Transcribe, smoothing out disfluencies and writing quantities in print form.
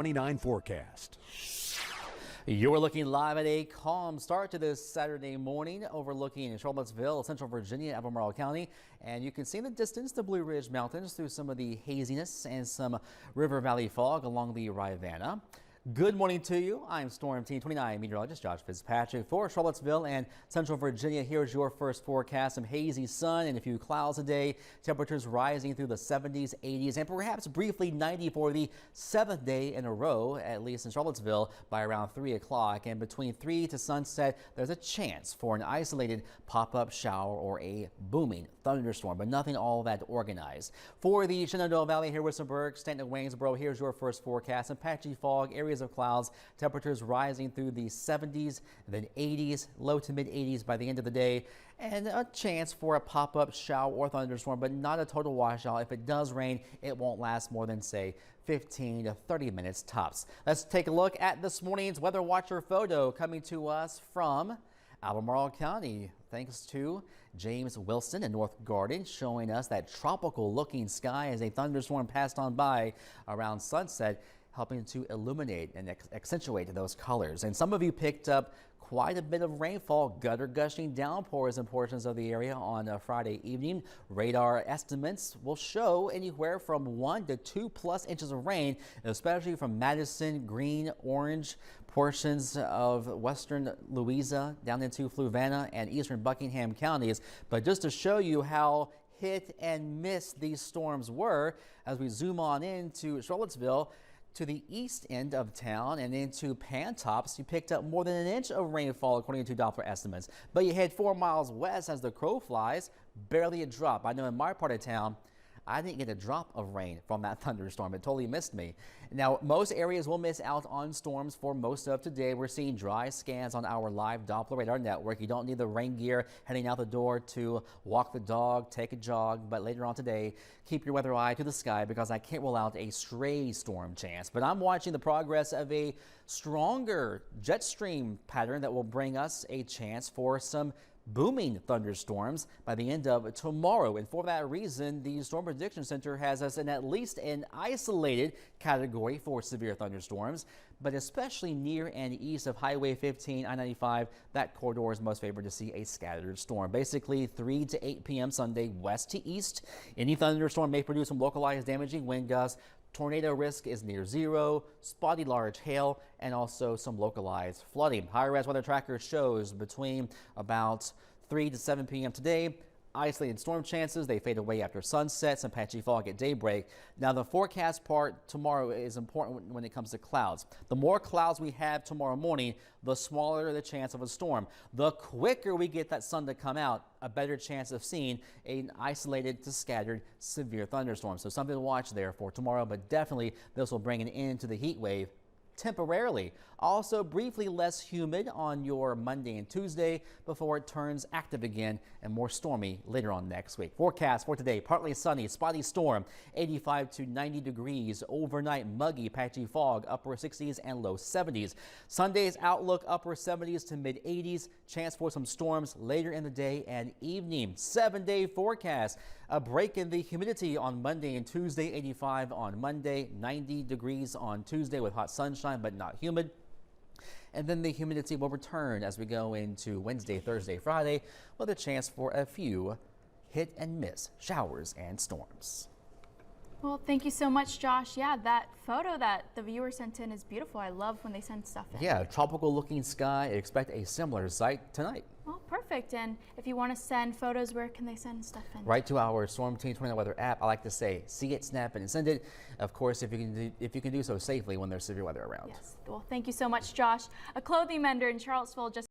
29 forecast. You're looking live at a calm start to this Saturday morning, overlooking Charlottesville, Central Virginia, Albemarle County. And you can see in the distance the Blue Ridge Mountains through some of the haziness and some river valley fog along the Rivanna. Good morning to you. I'm Storm Team 29 meteorologist Josh Fitzpatrick for Charlottesville and Central Virginia. Here's your first forecast. Some hazy sun and a few clouds today. Temperatures rising through the 70s, 80s, and perhaps briefly 90 for the 7th day in a row, at least in Charlottesville, by around 3 o'clock. And between 3 to sunset, there's a chance for an isolated pop-up shower or a booming thunderstorm, but nothing all that organized. For the Shenandoah Valley, here with Harrisonburg, Stanton, Waynesboro, here's your first forecast. Some patchy fog, areas of clouds, temperatures rising through the 70s, then 80s, low to mid 80s by the end of the day, and a chance for a pop-up shower or thunderstorm, but not a total washout. If it does rain, it won't last more than, say, 15 to 30 minutes tops. Let's take a look at this morning's Weather Watcher photo coming to us from Albemarle County, thanks to James Wilson in North Garden, showing us that tropical looking sky as a thunderstorm passed on by around sunset, helping to illuminate and accentuate those colors. And some of you picked up quite a bit of rainfall, gutter gushing downpours in portions of the area on Friday evening. Radar estimates will show anywhere from 1 to 2+ inches of rain, especially from Madison, Greene, Orange, portions of western Louisa down into Fluvanna and eastern Buckingham counties. But just to show you how hit and miss these storms were, as we zoom on into Charlottesville, to the east end of town and into Pantops, you picked up more than an inch of rainfall according to Doppler estimates. But you head 4 miles west as the crow flies, barely a drop. I know in my part of town, I didn't get a drop of rain from that thunderstorm. It totally missed me. Now, most areas will miss out on storms for most of today. We're seeing dry scans on our live Doppler radar network. You don't need the rain gear heading out the door to walk the dog, take a jog. But later on today, keep your weather eye to the sky because I can't rule out a stray storm chance. But I'm watching the progress of a stronger jet stream pattern that will bring us a chance for some booming thunderstorms by the end of tomorrow. And for that reason, the Storm Prediction Center has us in at least an isolated category for severe thunderstorms, but especially near and east of Highway 15, I-95, that corridor is most favored to see a scattered storm. Basically 3 to 8 p.m. Sunday, west to east. Any thunderstorm may produce some localized damaging wind gusts. Tornado risk is near zero, spotty large hail, and also some localized flooding. High-res weather tracker shows between about 3 to 7 p.m. today, isolated storm chances. They fade away after sunset, some patchy fog at daybreak. Now, the forecast part tomorrow is important when it comes to clouds. The more clouds we have tomorrow morning, the smaller the chance of a storm. The quicker we get that sun to come out, a better chance of seeing an isolated to scattered severe thunderstorm. So something to watch there for tomorrow, but definitely this will bring an end to the heat wave temporarily. Also briefly less humid on your Monday and Tuesday before it turns active again and more stormy later on next week. Forecast for today, partly sunny, spotty storm, 85 to 90 degrees. Overnight muggy, patchy fog, upper 60s and low 70s. Sunday's outlook, upper 70s to mid 80s. Chance for some storms later in the day and evening. 7-day forecast, a break in the humidity on Monday and Tuesday, 85 on Monday, 90 degrees on Tuesday with hot sunshine but not humid. And then the humidity will return as we go into Wednesday, Thursday, Friday with a chance for a few hit and miss showers and storms. Well, thank you so much, Josh. Yeah, that photo that the viewer sent in is beautiful. I love when they send stuff in. Yeah, tropical looking sky. Expect a similar sight tonight. Well, perfect. And if you want to send photos, where can they send stuff in? Right to our Storm Team 29 weather app. I like to say, see it, snap it, and send it. Of course, if you can do so safely when there's severe weather around. Yes. Well, thank you so much, Josh. A clothing vendor in Charlottesville just